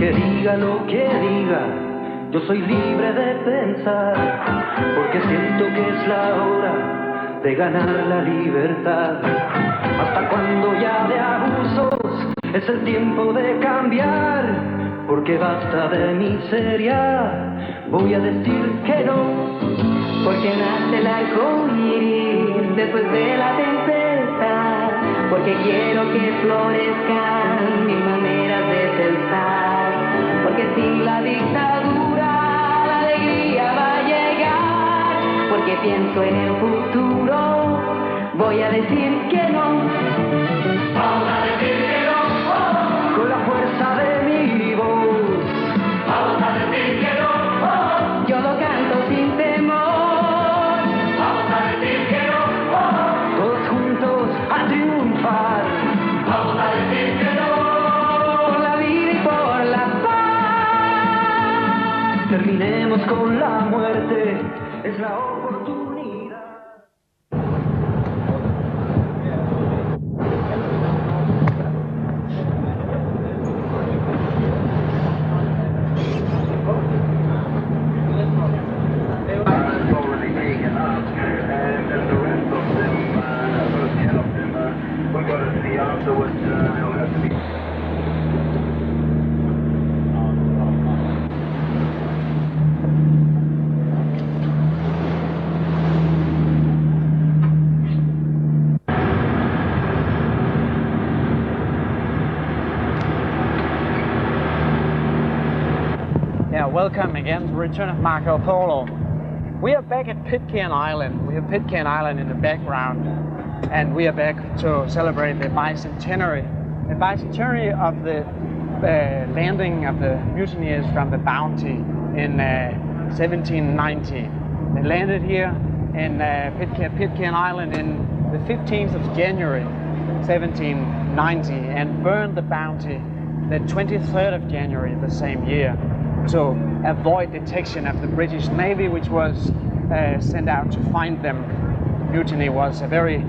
porque diga lo que diga, yo soy libre de pensar, porque siento que es la hora de ganar la libertad. Hasta cuando ya de abusos es el tiempo de cambiar, porque basta de miseria, voy a decir que no. Porque nace el arco iris después de la tempestad, porque quiero que florezcan mis maneras de pensar, porque sin la dictadura la alegría va a llegar, porque pienso en el futuro, voy a decir que no. Vamos a decir que no, con la fuerza de mi voz. vamos a decir que no, Yo lo canto sin temor. vamos a decir que no, Todos juntos a triunfar, vamos a decir que no. Por la vida y por la paz. terminemos con la muerte, es la oportunidad. Yeah, welcome again to Return of Marco Polo. We are back at Pitcairn Island. We have Pitcairn Island in the background, and we are back to celebrate the Bicentenary. The Bicentenary of the landing of the mutineers from the Bounty in 1790. They landed here in Pitcairn Island in the 15th of January 1790 and burned the Bounty the 23rd of January the same year, to avoid detection of the British Navy, which was sent out to find them. Mutiny was a very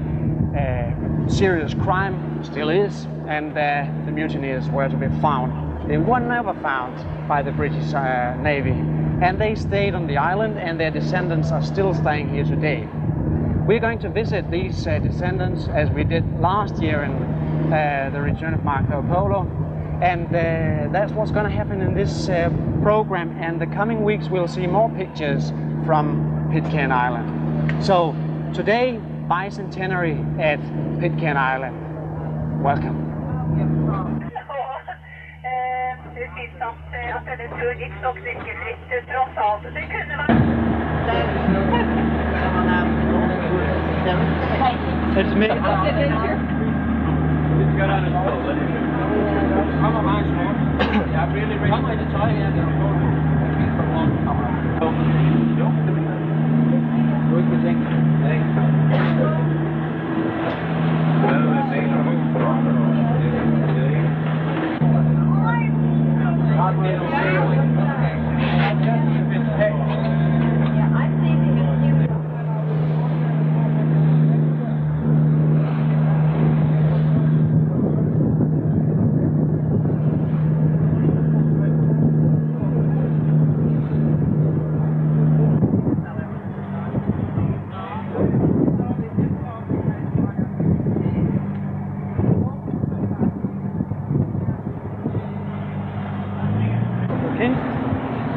serious crime, still is, and the mutineers were to be found. They were never found by the British Navy, and they stayed on the island, and their descendants are still staying here today. We're going to visit these descendants as we did last year in the Return of Marco Polo. And that's what's going to happen in this program, and the coming weeks we'll see more pictures from Pitcairn Island. So today, Bicentenary at Pitcairn Island. Welcome. Precis att det skulle gick så mycket fritt trots allt. Det kunde vara... It's me. Yeah, really, really. Come on, it's all yeah. Good, good thing.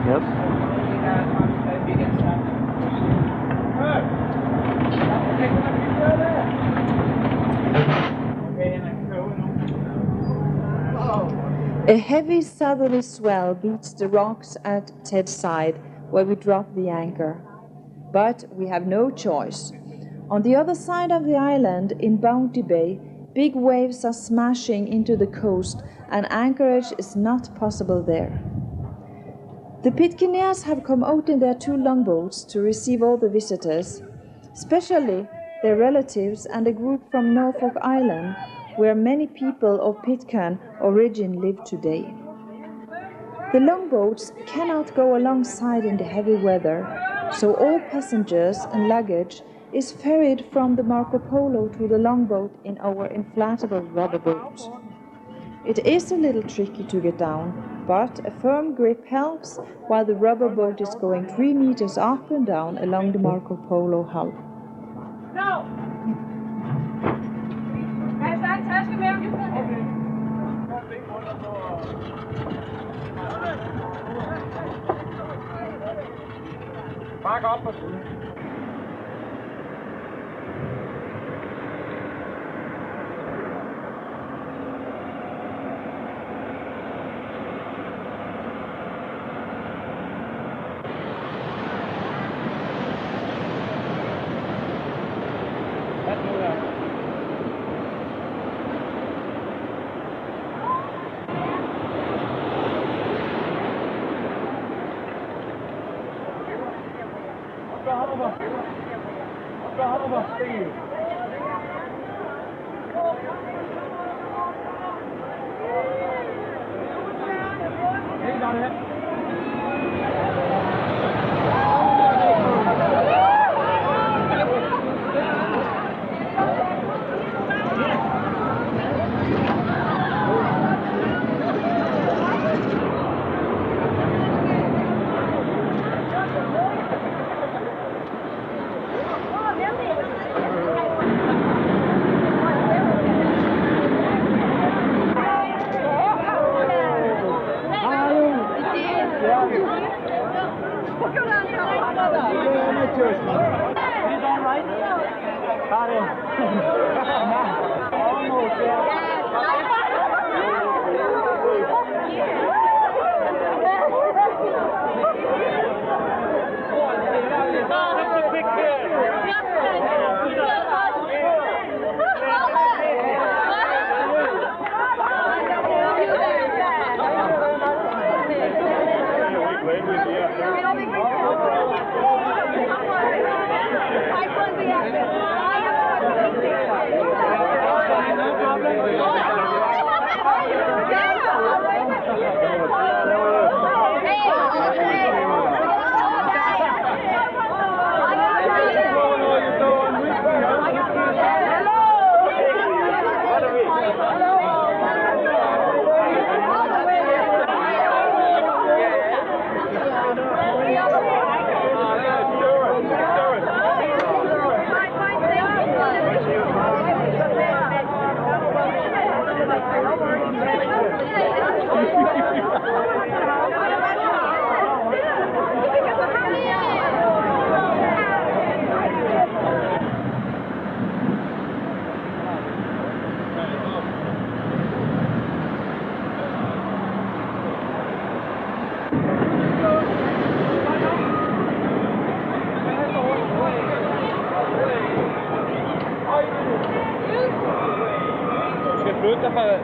Yes. A heavy southerly swell beats the rocks at Ted's side, where we drop the anchor. But we have no choice. On the other side of the island, in Bounty Bay, big waves are smashing into the coast, and anchorage is not possible there. The Pitcairnians have come out in their 2 longboats to receive all the visitors, especially their relatives and a group from Norfolk Island, where many people of Pitcairn origin live today. The longboats cannot go alongside in the heavy weather, so all passengers and luggage is ferried from the Marco Polo to the longboat in our inflatable rubber boat. It is a little tricky to get down, but a firm grip helps while the rubber boat is going 3 meters up and down along the Marco Polo hull. No! Kan jeg tage en taske med, om du får det? Bak op på siden.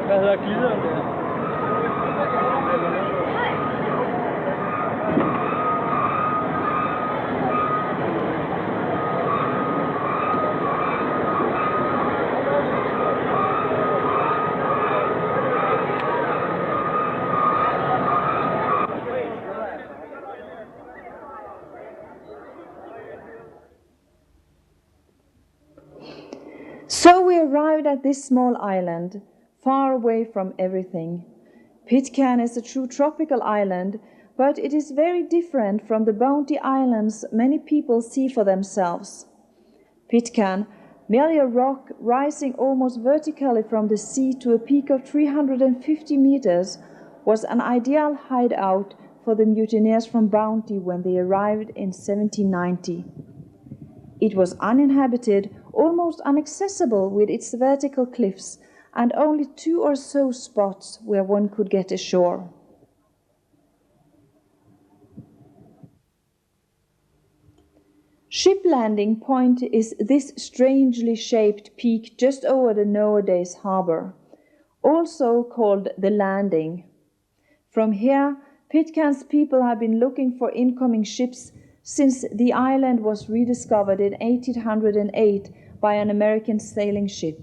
Hvad hedder glideren der? So we arrived at this small island, far away from everything. Pitcairn is a true tropical island, but it is very different from the Bounty Islands many people see for themselves. Pitcairn, merely a rock rising almost vertically from the sea to a peak of 350 meters, was an ideal hideout for the mutineers from Bounty when they arrived in 1790. It was uninhabited, almost inaccessible with its vertical cliffs, and only 2 or so spots where one could get ashore. Ship landing point is this strangely shaped peak just over the nowadays harbour, also called the landing. From here, Pitcairn's people have been looking for incoming ships since the island was rediscovered in 1808 by an American sailing ship.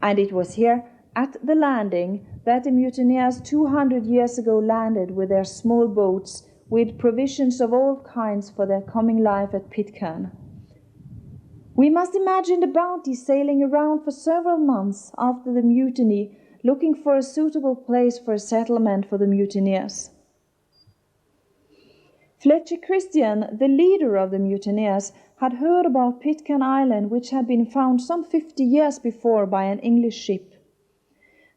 And it was here, at the landing, that the mutineers 200 years ago landed with their small boats, with provisions of all kinds for their coming life at Pitcairn. We must imagine the Bounty sailing around for several months after the mutiny, looking for a suitable place for a settlement for the mutineers. Fletcher Christian, the leader of the mutineers, had heard about Pitcairn Island, which had been found some 50 years before by an English ship.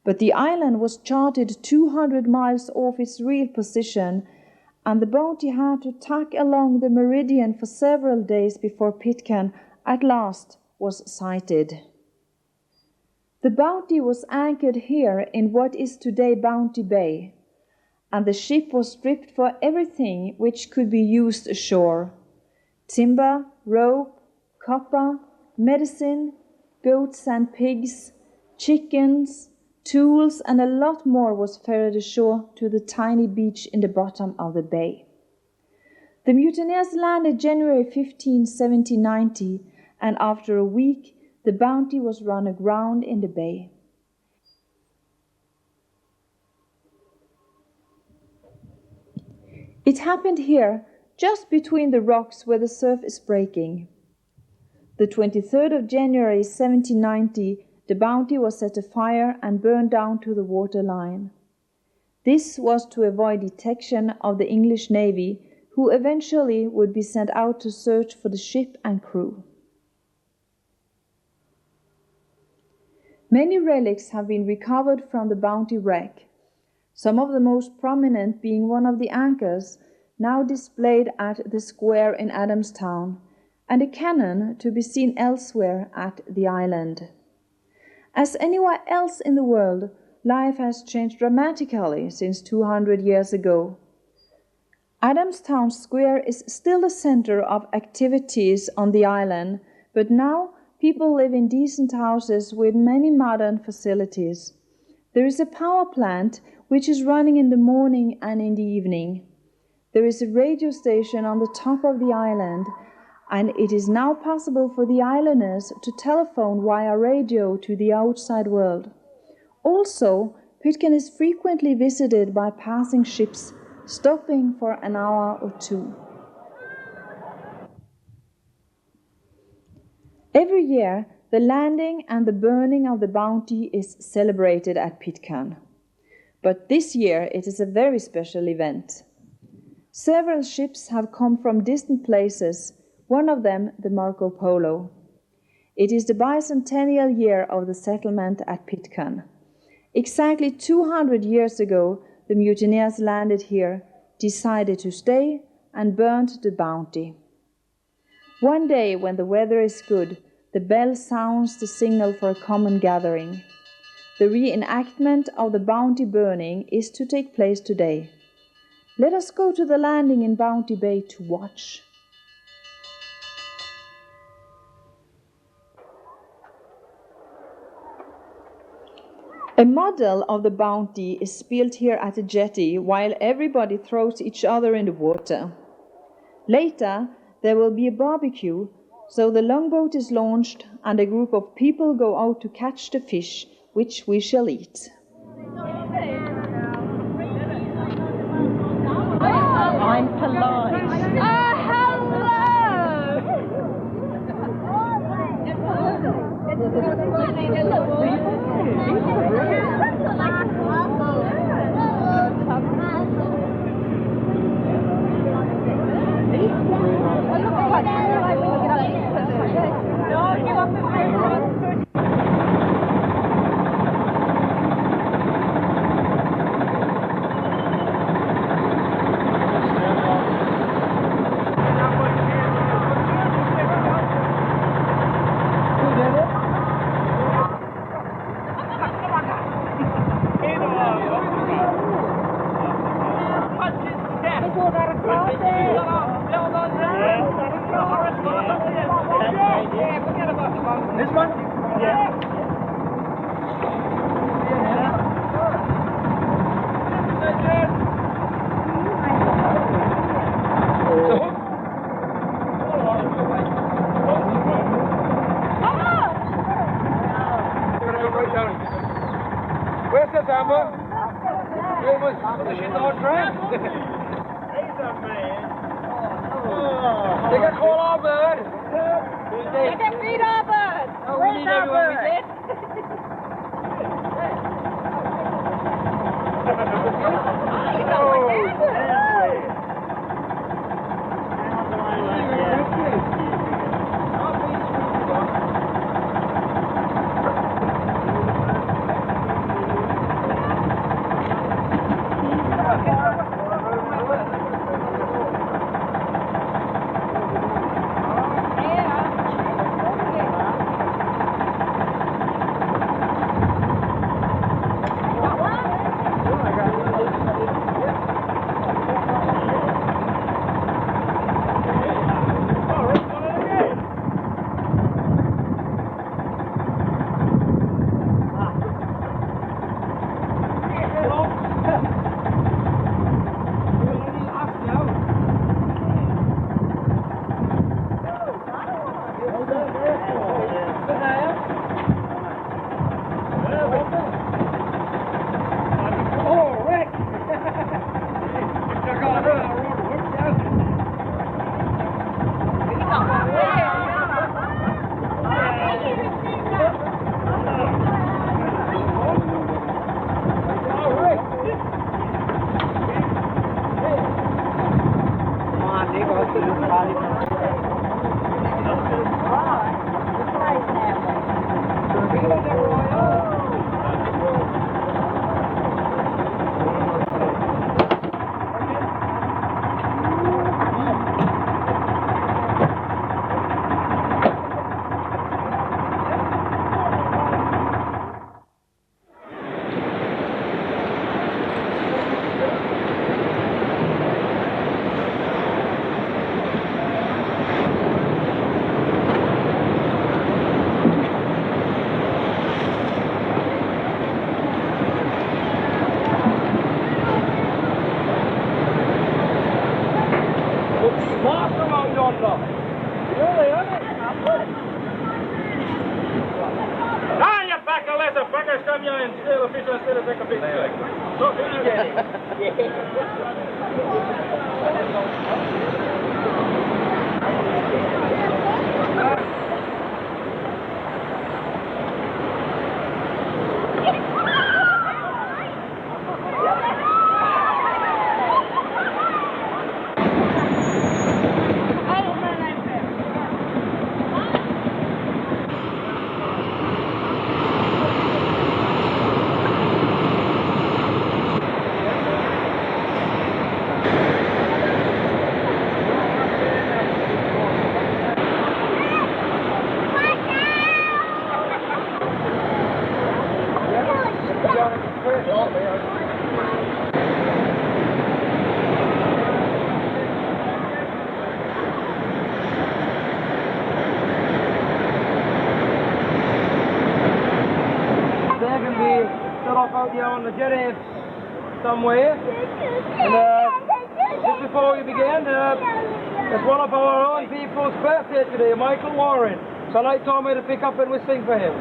But the island was charted 200 miles off its real position, and the Bounty had to tack along the meridian for several days before Pitcairn at last was sighted. The Bounty was anchored here in what is today Bounty Bay, and the ship was stripped for everything which could be used ashore: timber, rope, copper, medicine, goats and pigs, chickens, tools, and a lot more was ferried ashore to the tiny beach in the bottom of the bay. The mutineers landed January 15, 1790, and after a week the Bounty was run aground in the bay. It happened here, just between the rocks where the surf is breaking. The 23rd of January 1790, the Bounty was set afire and burned down to the waterline. This was to avoid detection of the English Navy, who eventually would be sent out to search for the ship and crew. Many relics have been recovered from the Bounty wreck, some of the most prominent being one of the anchors, now displayed at the square in Adamstown, and a cannon to be seen elsewhere at the island. As anywhere else in the world, life has changed dramatically since 200 years ago. Adamstown Square is still the center of activities on the island, but now people live in decent houses with many modern facilities. There is a power plant which is running in the morning and in the evening. There is a radio station on the top of the island, and it is now possible for the islanders to telephone via radio to the outside world. Also, Pitcairn is frequently visited by passing ships, stopping for an hour or two. Every year, the landing and the burning of the Bounty is celebrated at Pitcairn. But this year it is a very special event. Several ships have come from distant places, one of them the Marco Polo. It is the bicentennial year of the settlement at Pitcairn. Exactly 200 years ago, the mutineers landed here, decided to stay, and burned the Bounty. One day, when the weather is good, the bell sounds the signal for a common gathering. The reenactment of the Bounty burning is to take place today. Let us go to the landing in Bounty Bay to watch. A model of the Bounty is built here at the jetty while everybody throws each other in the water. Later, there will be a barbecue, so the longboat is launched and a group of people go out to catch the fish, which we shall eat. I'm polite. This one? Yeah. Where's the Amber? She's on track. They got call our bird. They can feed our bird. Oh, Where's our bird? Polo. Ah, you back a letter. Backers come here and steal a fish instead of take a picture. So who you getting? Out here on the jetty somewhere. And just before we begin, it's one of our own people's birthday today, Michael Warren. So I told me to pick up and we sing for him.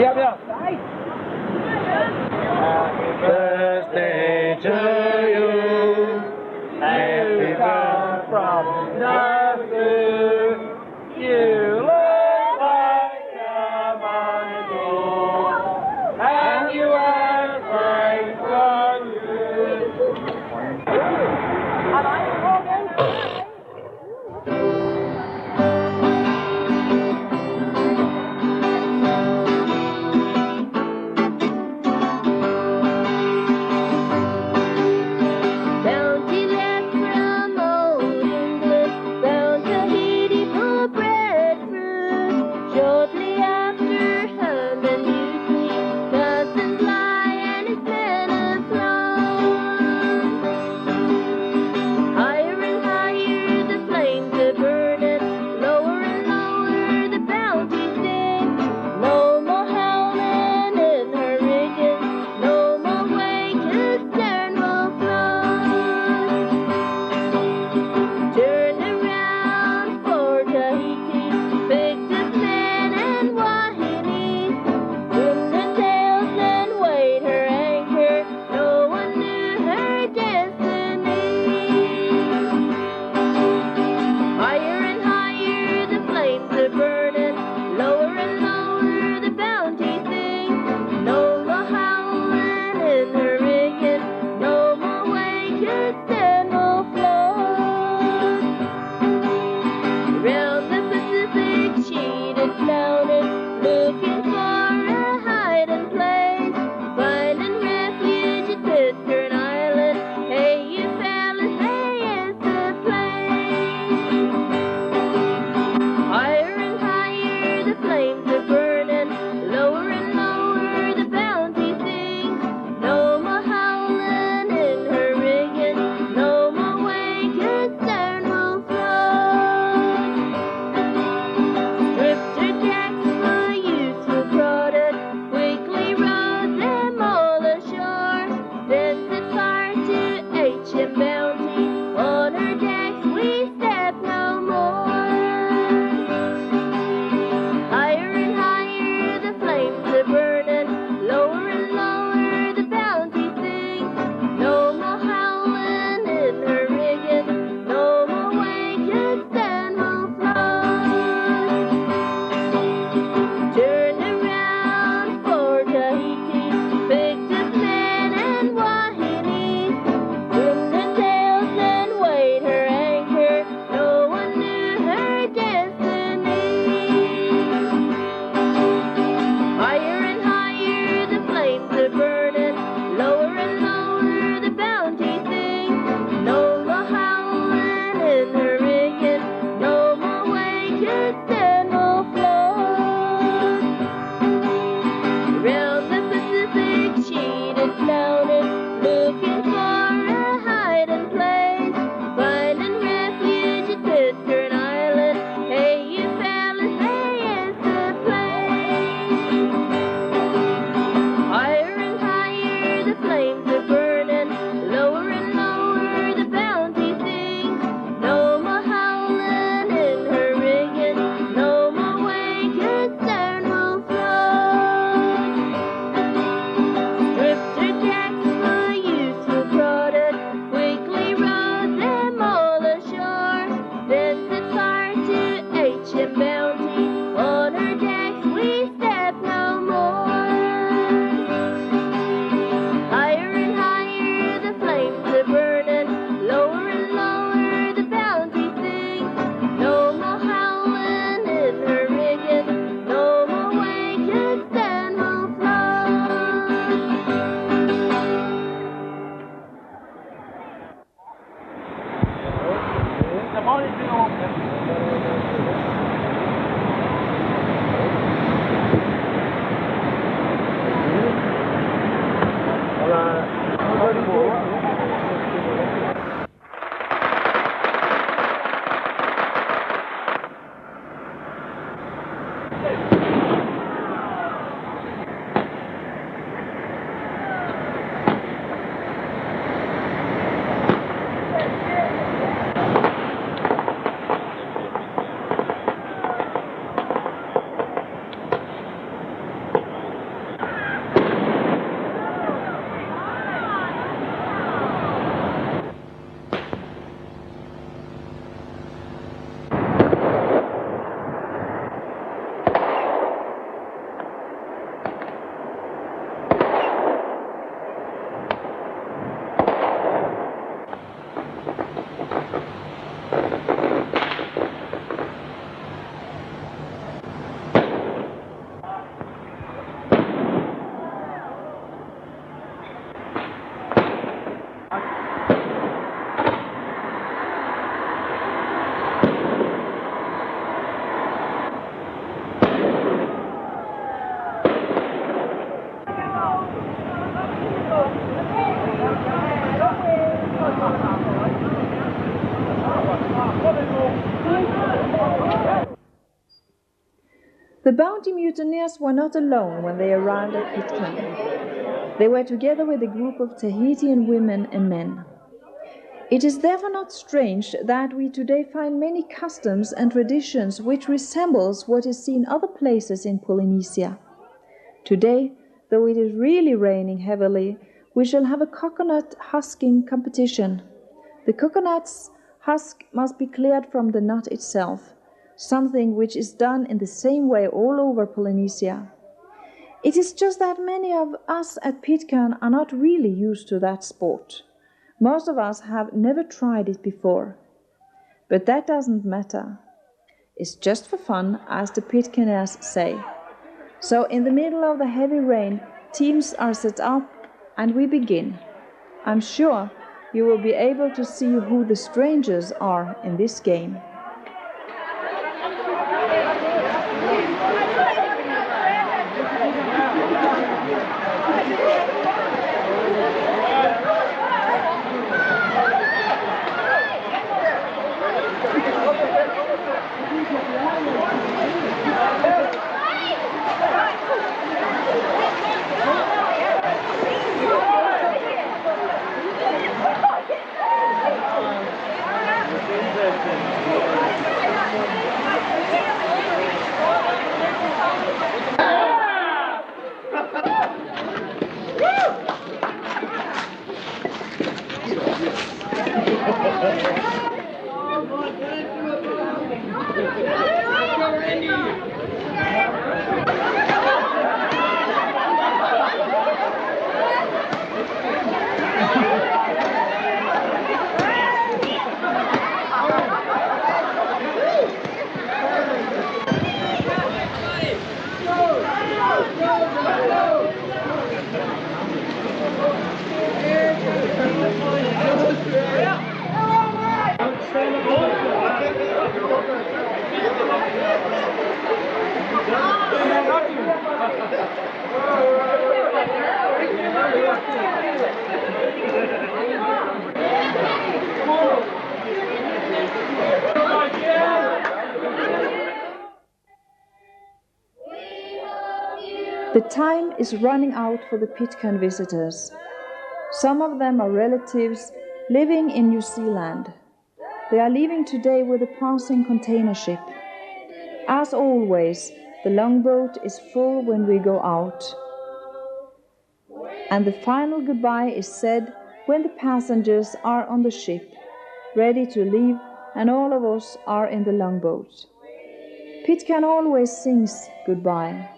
Yep. Happy birthday to you. Happy birthday from nothing. You look like a monkey, and you act like one good. The Bounty mutineers were not alone when they arrived at Pitcairn. They were together with a group of Tahitian women and men. It is therefore not strange that we today find many customs and traditions which resembles what is seen other places in Polynesia. Today, though it is really raining heavily, we shall have a coconut husking competition. The coconut's husk must be cleared from the nut itself, something which is done in the same way all over Polynesia. It is just that many of us at Pitcairn are not really used to that sport. Most of us have never tried it before. But that doesn't matter. It's just for fun, as the Pitcairners say. So in the middle of the heavy rain, teams are set up and we begin. I'm sure you will be able to see who the strangers are in this game. The time is running out for the Pitcairn visitors. Some of them are relatives living in New Zealand. They are leaving today with a passing container ship. As always, the longboat is full when we go out. And the final goodbye is said when the passengers are on the ship, ready to leave, and all of us are in the longboat. Pitcairn always sings goodbye.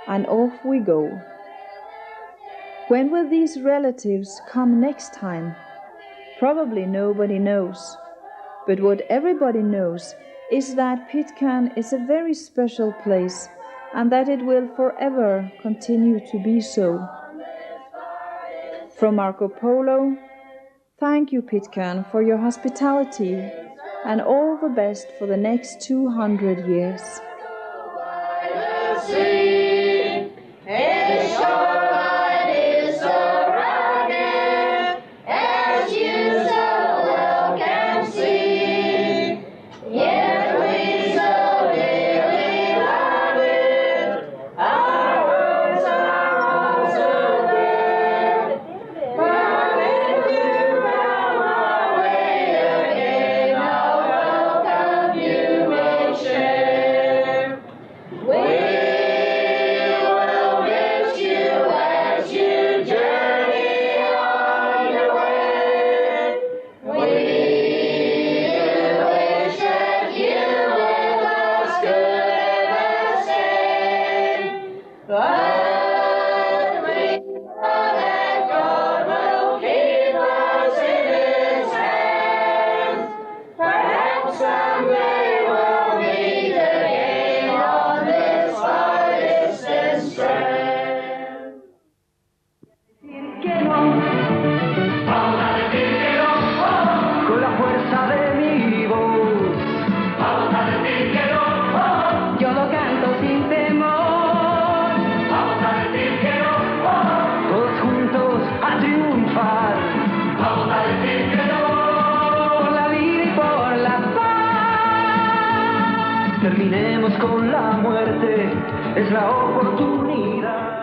And off we go. When will these relatives come next time? Probably nobody knows. But what everybody knows is that Pitcairn is a very special place and that it will forever continue to be so. From Marco Polo, thank you Pitcairn for your hospitality and all the best for the next 200 years. Yo lo canto sin temor. terminemos con la muerte, es la oportunidad.